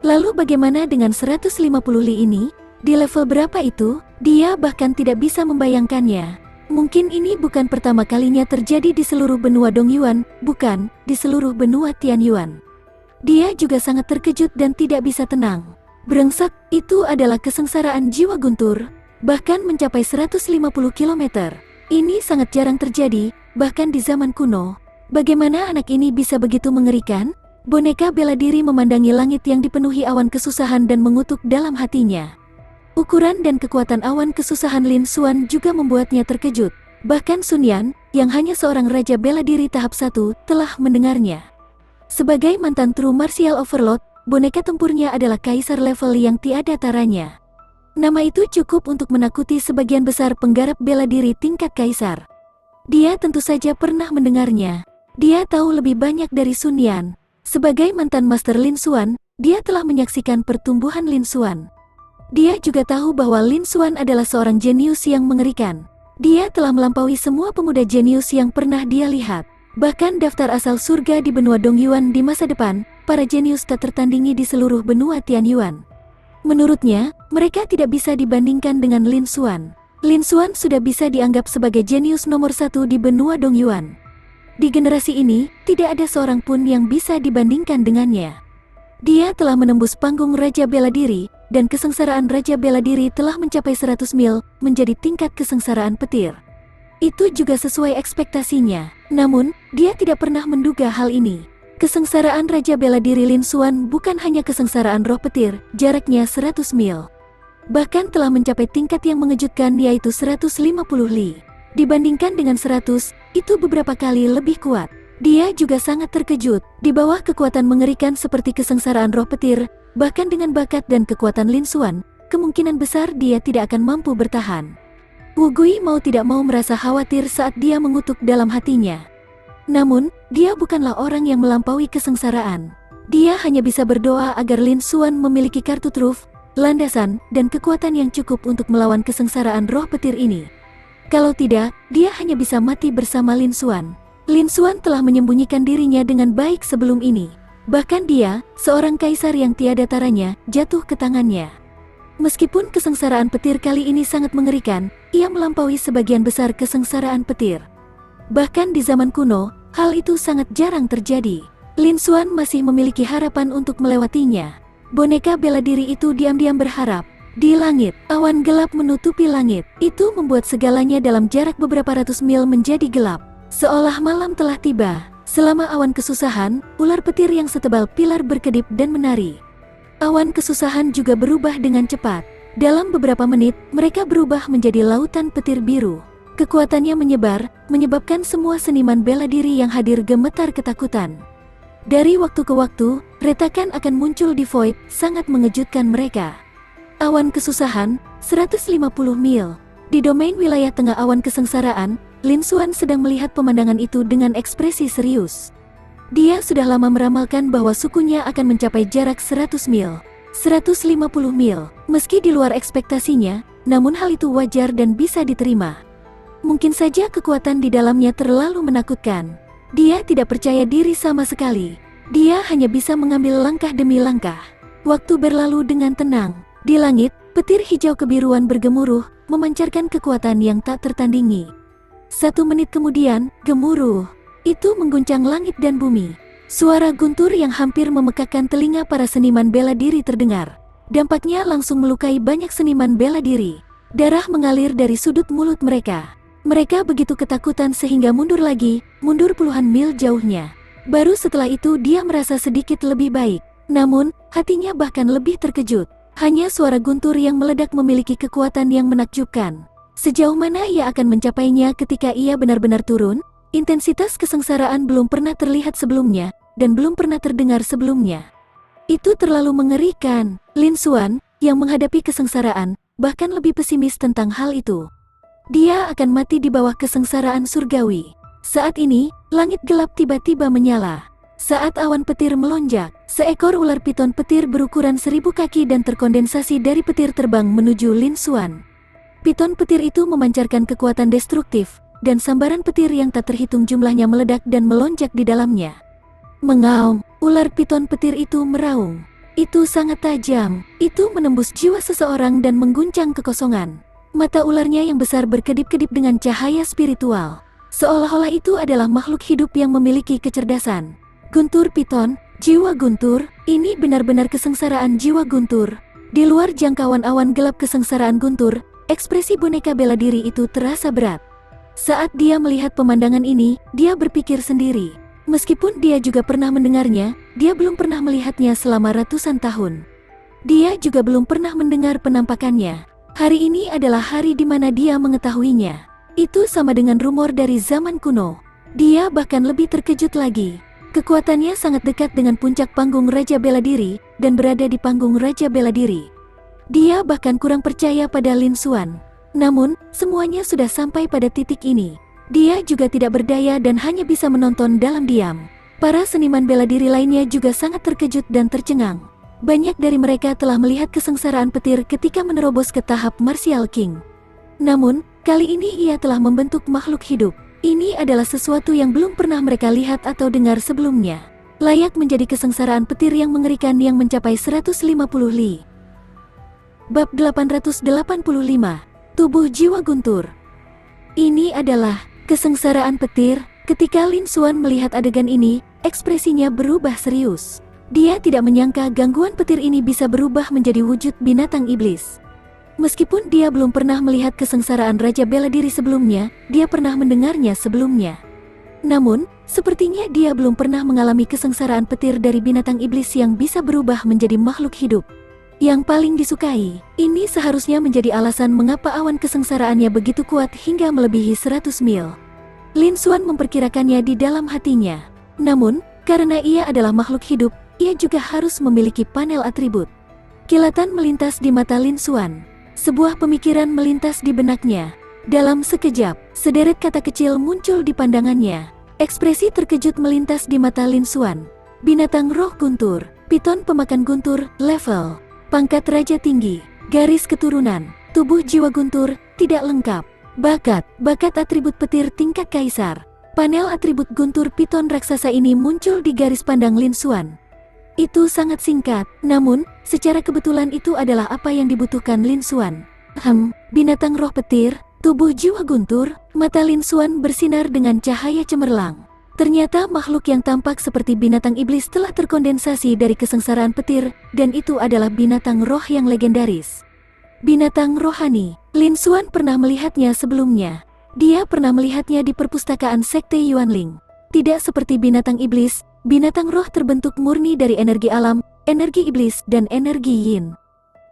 Lalu bagaimana dengan 150 li ini? Di level berapa itu? Dia bahkan tidak bisa membayangkannya. Mungkin ini bukan pertama kalinya terjadi di seluruh benua Dongyuan, bukan, di seluruh benua Tianyuan. Dia juga sangat terkejut dan tidak bisa tenang. Brengsek, itu adalah kesengsaraan jiwa guntur, bahkan mencapai 150 km. Ini sangat jarang terjadi, bahkan di zaman kuno. Bagaimana anak ini bisa begitu mengerikan? Boneka bela diri memandangi langit yang dipenuhi awan kesusahan dan mengutuk dalam hatinya. Ukuran dan kekuatan awan kesusahan Lin Xuan juga membuatnya terkejut. Bahkan Sun Yan, yang hanya seorang raja bela diri tahap 1, telah mendengarnya. Sebagai mantan True Martial Overlord, boneka tempurnya adalah kaisar level yang tiada taranya. Nama itu cukup untuk menakuti sebagian besar penggarap bela diri tingkat kaisar. Dia tentu saja pernah mendengarnya. Dia tahu lebih banyak dari Sun Yan. Sebagai mantan Master Lin Xuan, dia telah menyaksikan pertumbuhan Lin Xuan. Dia juga tahu bahwa Lin Xuan adalah seorang jenius yang mengerikan. Dia telah melampaui semua pemuda jenius yang pernah dia lihat. Bahkan daftar asal surga di benua Dongyuan di masa depan, para jenius tak tertandingi di seluruh benua Tianyuan. Menurutnya, mereka tidak bisa dibandingkan dengan Lin Xuan. Lin Xuan sudah bisa dianggap sebagai jenius nomor 1 di benua Dongyuan. Di generasi ini, tidak ada seorang pun yang bisa dibandingkan dengannya. Dia telah menembus panggung Raja Bela Diri, dan kesengsaraan Raja Bela Diri telah mencapai 100 mil, menjadi tingkat kesengsaraan petir. Itu juga sesuai ekspektasinya. Namun, dia tidak pernah menduga hal ini. Kesengsaraan Raja Bela Diri Lin Xuan bukan hanya kesengsaraan roh petir, jaraknya 100 mil. Bahkan telah mencapai tingkat yang mengejutkan yaitu 150 li. Dibandingkan dengan 100, itu beberapa kali lebih kuat. Dia juga sangat terkejut, di bawah kekuatan mengerikan seperti kesengsaraan roh petir, bahkan dengan bakat dan kekuatan Lin Xuan, kemungkinan besar dia tidak akan mampu bertahan. Wu Gui mau tidak mau merasa khawatir saat dia mengutuk dalam hatinya. Namun, dia bukanlah orang yang melampaui kesengsaraan. Dia hanya bisa berdoa agar Lin Xuan memiliki kartu truf, landasan, dan kekuatan yang cukup untuk melawan kesengsaraan roh petir ini. Kalau tidak, dia hanya bisa mati bersama Lin Xuan. Lin Xuan telah menyembunyikan dirinya dengan baik sebelum ini. Bahkan dia, seorang kaisar yang tiada taranya, jatuh ke tangannya. Meskipun kesengsaraan petir kali ini sangat mengerikan, ia melampaui sebagian besar kesengsaraan petir. Bahkan di zaman kuno, hal itu sangat jarang terjadi. Lin Xuan masih memiliki harapan untuk melewatinya. Boneka bela diri itu diam-diam berharap. Di langit, awan gelap menutupi langit. Itu membuat segalanya dalam jarak beberapa ratus mil menjadi gelap. Seolah malam telah tiba. Selama awan kesusahan, ular petir yang setebal pilar berkedip dan menari. Awan kesusahan juga berubah dengan cepat. Dalam beberapa menit, mereka berubah menjadi lautan petir biru. Kekuatannya menyebar, menyebabkan semua seniman bela diri yang hadir gemetar ketakutan. Dari waktu ke waktu, retakan akan muncul di Void, sangat mengejutkan mereka. Awan kesusahan, 150 mil. Di domain wilayah tengah awan kesengsaraan, Lin Xuan sedang melihat pemandangan itu dengan ekspresi serius. Dia sudah lama meramalkan bahwa sukunya akan mencapai jarak 100 mil. 150 mil, meski di luar ekspektasinya, namun hal itu wajar dan bisa diterima. Mungkin saja kekuatan di dalamnya terlalu menakutkan. Dia tidak percaya diri sama sekali. Dia hanya bisa mengambil langkah demi langkah. Waktu berlalu dengan tenang. Di langit, petir hijau kebiruan bergemuruh, memancarkan kekuatan yang tak tertandingi. 1 menit kemudian, gemuruh itu mengguncang langit dan bumi. Suara guntur yang hampir memekakkan telinga para seniman bela diri terdengar. Dampaknya langsung melukai banyak seniman bela diri. Darah mengalir dari sudut mulut mereka. Mereka begitu ketakutan sehingga mundur lagi, mundur puluhan mil jauhnya. Baru setelah itu dia merasa sedikit lebih baik. Namun, hatinya bahkan lebih terkejut. Hanya suara guntur yang meledak memiliki kekuatan yang menakjubkan. Sejauh mana ia akan mencapainya ketika ia benar-benar turun? Intensitas kesengsaraan belum pernah terlihat sebelumnya, dan belum pernah terdengar sebelumnya. Itu terlalu mengerikan. Lin Xuan, yang menghadapi kesengsaraan, bahkan lebih pesimis tentang hal itu. Dia akan mati di bawah kesengsaraan surgawi. Saat ini, langit gelap tiba-tiba menyala. Saat awan petir melonjak, seekor ular piton petir berukuran 1000 kaki dan terkondensasi dari petir terbang menuju Lin Xuan. Piton petir itu memancarkan kekuatan destruktif, dan sambaran petir yang tak terhitung jumlahnya meledak dan melonjak di dalamnya. Mengaum, ular piton petir itu meraung. Itu sangat tajam, itu menembus jiwa seseorang dan mengguncang kekosongan. Mata ularnya yang besar berkedip-kedip dengan cahaya spiritual. Seolah-olah itu adalah makhluk hidup yang memiliki kecerdasan. Guntur piton, jiwa guntur, ini benar-benar kesengsaraan jiwa guntur. Di luar jangkauan awan gelap kesengsaraan guntur, ekspresi boneka bela diri itu terasa berat. Saat dia melihat pemandangan ini, dia berpikir sendiri. Meskipun dia juga pernah mendengarnya, dia belum pernah melihatnya selama ratusan tahun. Dia juga belum pernah mendengar penampakannya. Hari ini adalah hari di mana dia mengetahuinya. Itu sama dengan rumor dari zaman kuno. Dia bahkan lebih terkejut lagi. Kekuatannya sangat dekat dengan puncak panggung Raja Bela Diri, dan berada di panggung Raja Bela Diri. Dia bahkan kurang percaya pada Lin Xuan. Namun, semuanya sudah sampai pada titik ini. Dia juga tidak berdaya dan hanya bisa menonton dalam diam. Para seniman bela diri lainnya juga sangat terkejut dan tercengang. Banyak dari mereka telah melihat kesengsaraan petir ketika menerobos ke tahap Martial King. Namun, kali ini ia telah membentuk makhluk hidup. Ini adalah sesuatu yang belum pernah mereka lihat atau dengar sebelumnya. Layak menjadi kesengsaraan petir yang mengerikan yang mencapai 150 li. Bab 885. Tubuh jiwa guntur. Ini adalah kesengsaraan petir. Ketika Lin Xuan melihat adegan ini, ekspresinya berubah serius. Dia tidak menyangka gangguan petir ini bisa berubah menjadi wujud binatang iblis. Meskipun dia belum pernah melihat kesengsaraan Raja Bela Diri sebelumnya, dia pernah mendengarnya sebelumnya. Namun, sepertinya dia belum pernah mengalami kesengsaraan petir dari binatang iblis yang bisa berubah menjadi makhluk hidup. Yang paling disukai, ini seharusnya menjadi alasan mengapa awan kesengsaraannya begitu kuat hingga melebihi 100 mil. Lin Xuan memperkirakannya di dalam hatinya. Namun, karena ia adalah makhluk hidup, ia juga harus memiliki panel atribut. Kilatan melintas di mata Lin Xuan. Sebuah pemikiran melintas di benaknya. Dalam sekejap, sederet kata kecil muncul di pandangannya. Ekspresi terkejut melintas di mata Lin Xuan. Binatang roh guntur, piton pemakan guntur, level, pangkat raja tinggi, garis keturunan, tubuh jiwa guntur, tidak lengkap. Bakat atribut petir tingkat kaisar. Panel atribut guntur piton raksasa ini muncul di garis pandang Lin Xuan. Itu sangat singkat, namun, secara kebetulan itu adalah apa yang dibutuhkan Lin Xuan. Binatang roh petir, tubuh jiwa guntur, mata Lin Xuan bersinar dengan cahaya cemerlang. Ternyata makhluk yang tampak seperti binatang iblis telah terkondensasi dari kesengsaraan petir, dan itu adalah binatang roh yang legendaris. Binatang rohani, Lin Xuan pernah melihatnya sebelumnya. Dia pernah melihatnya di perpustakaan Sekte Yuanling. Tidak seperti binatang iblis, binatang roh terbentuk murni dari energi alam, energi iblis, dan energi yin.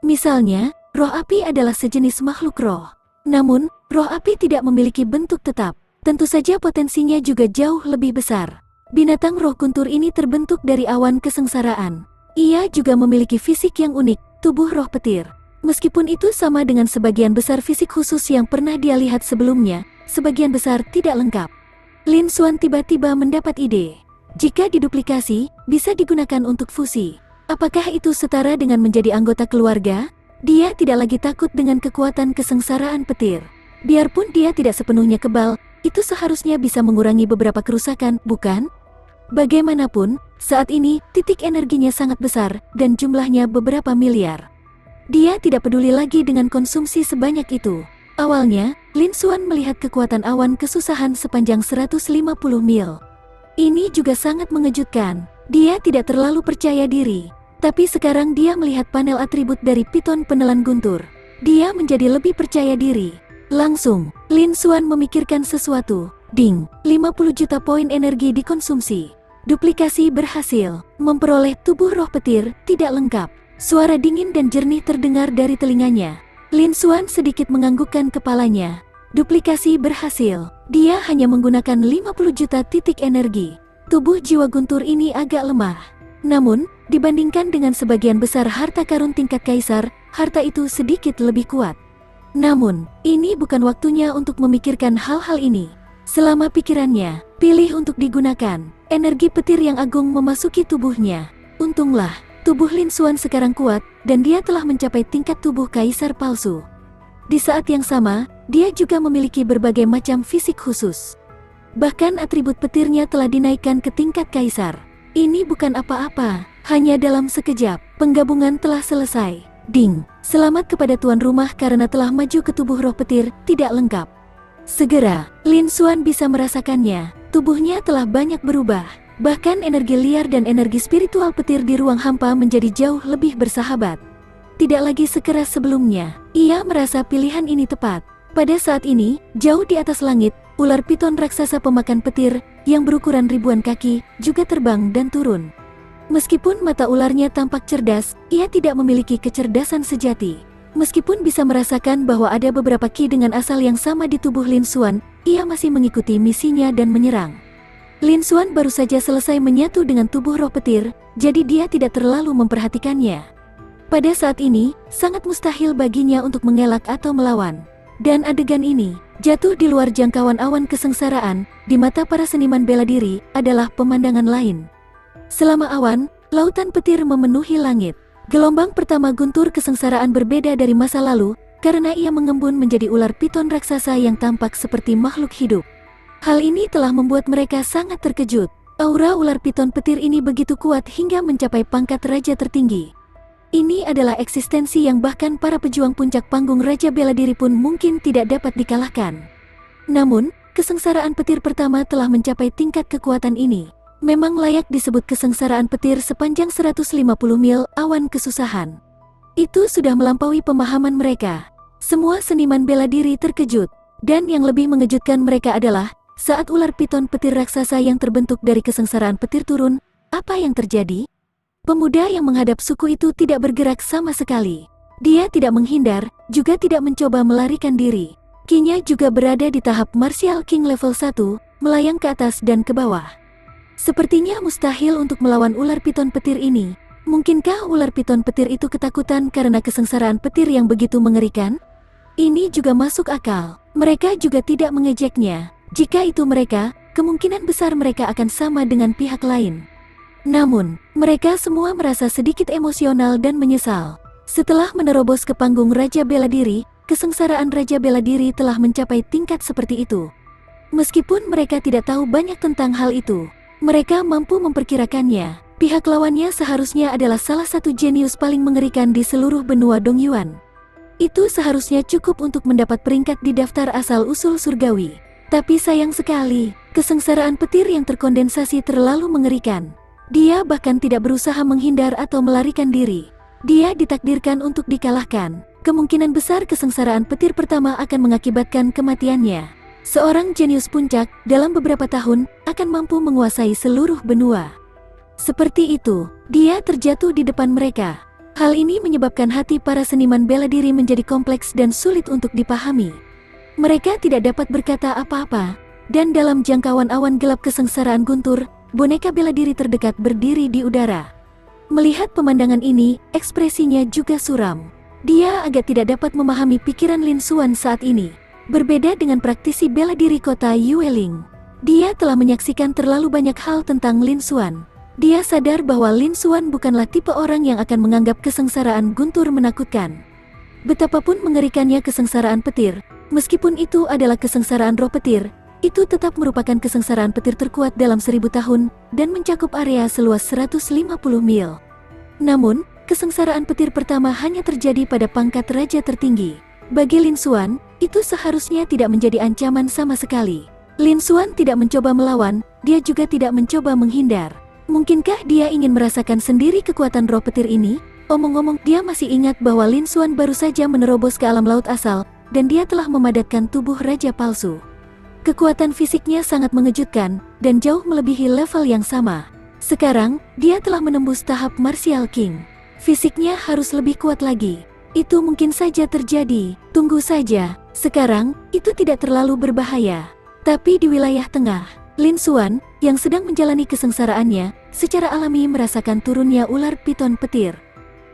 Misalnya, roh api adalah sejenis makhluk roh. Namun, roh api tidak memiliki bentuk tetap. Tentu saja potensinya juga jauh lebih besar. Binatang roh guntur ini terbentuk dari awan kesengsaraan. Ia juga memiliki fisik yang unik, tubuh roh petir. Meskipun itu sama dengan sebagian besar fisik khusus yang pernah dia lihat sebelumnya, sebagian besar tidak lengkap. Lin Xuan tiba-tiba mendapat ide. Jika diduplikasi, bisa digunakan untuk fusi. Apakah itu setara dengan menjadi anggota keluarga? Dia tidak lagi takut dengan kekuatan kesengsaraan petir. Biarpun dia tidak sepenuhnya kebal, itu seharusnya bisa mengurangi beberapa kerusakan, bukan? Bagaimanapun, saat ini, titik energinya sangat besar, dan jumlahnya beberapa miliar. Dia tidak peduli lagi dengan konsumsi sebanyak itu. Awalnya, Lin Xuan melihat kekuatan awan kesusahan sepanjang 150 mil. Ini juga sangat mengejutkan. Dia tidak terlalu percaya diri. Tapi sekarang dia melihat panel atribut dari piton penelan guntur. Dia menjadi lebih percaya diri. Langsung, Lin Xuan memikirkan sesuatu. Ding, 50 juta poin energi dikonsumsi. Duplikasi berhasil. Memperoleh tubuh roh petir, tidak lengkap. Suara dingin dan jernih terdengar dari telinganya. Lin Xuan sedikit menganggukkan kepalanya. Duplikasi berhasil. Dia hanya menggunakan 50 juta titik energi. Tubuh jiwa guntur ini agak lemah. Namun, dibandingkan dengan sebagian besar harta karun tingkat kaisar, harta itu sedikit lebih kuat. Namun, ini bukan waktunya untuk memikirkan hal-hal ini. Selama pikirannya, pilih untuk digunakan. Energi petir yang agung memasuki tubuhnya. Untunglah, tubuh Lin Xuan sekarang kuat, dan dia telah mencapai tingkat tubuh kaisar palsu. Di saat yang sama, dia juga memiliki berbagai macam fisik khusus. Bahkan atribut petirnya telah dinaikkan ke tingkat kaisar. Ini bukan apa-apa, hanya dalam sekejap, penggabungan telah selesai. Ding, selamat kepada tuan rumah karena telah maju ke tubuh roh petir, tidak lengkap. Segera, Lin Xuan bisa merasakannya, tubuhnya telah banyak berubah. Bahkan energi liar dan energi spiritual petir di ruang hampa menjadi jauh lebih bersahabat. Tidak lagi sekeras sebelumnya, ia merasa pilihan ini tepat. Pada saat ini, jauh di atas langit, ular piton raksasa pemakan petir, yang berukuran ribuan kaki, juga terbang dan turun. Meskipun mata ularnya tampak cerdas, ia tidak memiliki kecerdasan sejati. Meskipun bisa merasakan bahwa ada beberapa ki dengan asal yang sama di tubuh Lin Xuan, ia masih mengikuti misinya dan menyerang. Lin Xuan baru saja selesai menyatu dengan tubuh roh petir, jadi dia tidak terlalu memperhatikannya. Pada saat ini, sangat mustahil baginya untuk mengelak atau melawan. Dan adegan ini, jatuh di luar jangkauan awan kesengsaraan, di mata para seniman bela diri, adalah pemandangan lain. Selama awan, lautan petir memenuhi langit. Gelombang pertama guntur kesengsaraan berbeda dari masa lalu, karena ia mengembun menjadi ular piton raksasa yang tampak seperti makhluk hidup. Hal ini telah membuat mereka sangat terkejut. Aura ular piton petir ini begitu kuat hingga mencapai pangkat raja tertinggi. Ini adalah eksistensi yang bahkan para pejuang puncak panggung raja bela diri pun mungkin tidak dapat dikalahkan. Namun, kesengsaraan petir pertama telah mencapai tingkat kekuatan ini. Memang layak disebut kesengsaraan petir sepanjang 150 mil awan kesusahan. Itu sudah melampaui pemahaman mereka. Semua seniman bela diri terkejut. Dan yang lebih mengejutkan mereka adalah, saat ular piton petir raksasa yang terbentuk dari kesengsaraan petir turun, apa yang terjadi? Pemuda yang menghadap suku itu tidak bergerak sama sekali. Dia tidak menghindar, juga tidak mencoba melarikan diri. Ki-nya juga berada di tahap Martial King level 1, melayang ke atas dan ke bawah. Sepertinya mustahil untuk melawan ular piton petir ini. Mungkinkah ular piton petir itu ketakutan karena kesengsaraan petir yang begitu mengerikan? Ini juga masuk akal. Mereka juga tidak mengejeknya. Jika itu mereka, kemungkinan besar mereka akan sama dengan pihak lain. Namun, mereka semua merasa sedikit emosional dan menyesal. Setelah menerobos ke panggung Raja Bela Diri, kesengsaraan Raja Bela Diri telah mencapai tingkat seperti itu. Meskipun mereka tidak tahu banyak tentang hal itu, mereka mampu memperkirakannya. Pihak lawannya seharusnya adalah salah satu jenius paling mengerikan di seluruh benua Dongyuan. Itu seharusnya cukup untuk mendapat peringkat di daftar asal-usul surgawi. Tapi sayang sekali, kesengsaraan petir yang terkondensasi terlalu mengerikan. Dia bahkan tidak berusaha menghindar atau melarikan diri. Dia ditakdirkan untuk dikalahkan. Kemungkinan besar kesengsaraan petir pertama akan mengakibatkan kematiannya. Seorang jenius puncak dalam beberapa tahun akan mampu menguasai seluruh benua. Seperti itu, dia terjatuh di depan mereka. Hal ini menyebabkan hati para seniman bela diri menjadi kompleks dan sulit untuk dipahami. Mereka tidak dapat berkata apa-apa, dan dalam jangkauan awan gelap kesengsaraan guntur, boneka bela diri terdekat berdiri di udara. Melihat pemandangan ini, ekspresinya juga suram. Dia agak tidak dapat memahami pikiran Lin Xuan saat ini. Berbeda dengan praktisi bela diri kota Yueling, dia telah menyaksikan terlalu banyak hal tentang Lin Xuan. Dia sadar bahwa Lin Xuan bukanlah tipe orang yang akan menganggap kesengsaraan guntur menakutkan. Betapapun mengerikannya kesengsaraan petir, meskipun itu adalah kesengsaraan roh petir, itu tetap merupakan kesengsaraan petir terkuat dalam 1000 tahun dan mencakup area seluas 150 mil. Namun, kesengsaraan petir pertama hanya terjadi pada pangkat raja tertinggi. Bagi Lin Xuan, itu seharusnya tidak menjadi ancaman sama sekali. Lin Xuan tidak mencoba melawan, dia juga tidak mencoba menghindar. Mungkinkah dia ingin merasakan sendiri kekuatan roh petir ini? Omong-omong, dia masih ingat bahwa Lin Xuan baru saja menerobos ke alam laut asal, dan dia telah memadatkan tubuh raja palsu. Kekuatan fisiknya sangat mengejutkan, dan jauh melebihi level yang sama. Sekarang, dia telah menembus tahap Martial King. Fisiknya harus lebih kuat lagi. Itu mungkin saja terjadi, tunggu saja. Sekarang, itu tidak terlalu berbahaya. Tapi di wilayah tengah, Lin Xuan, yang sedang menjalani kesengsaraannya, secara alami merasakan turunnya ular piton petir.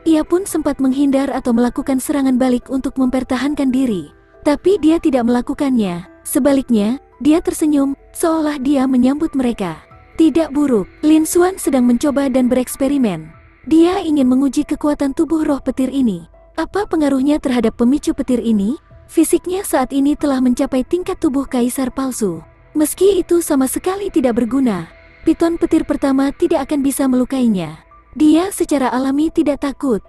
Ia pun sempat menghindar atau melakukan serangan balik untuk mempertahankan diri. Tapi dia tidak melakukannya. Sebaliknya, dia tersenyum, seolah dia menyambut mereka. Tidak buruk, Lin Xuan sedang mencoba dan bereksperimen. Dia ingin menguji kekuatan tubuh roh petir ini. Apa pengaruhnya terhadap pemicu petir ini? Fisiknya saat ini telah mencapai tingkat tubuh kaisar palsu. Meski itu sama sekali tidak berguna, piton petir pertama tidak akan bisa melukainya. Dia secara alami tidak takut.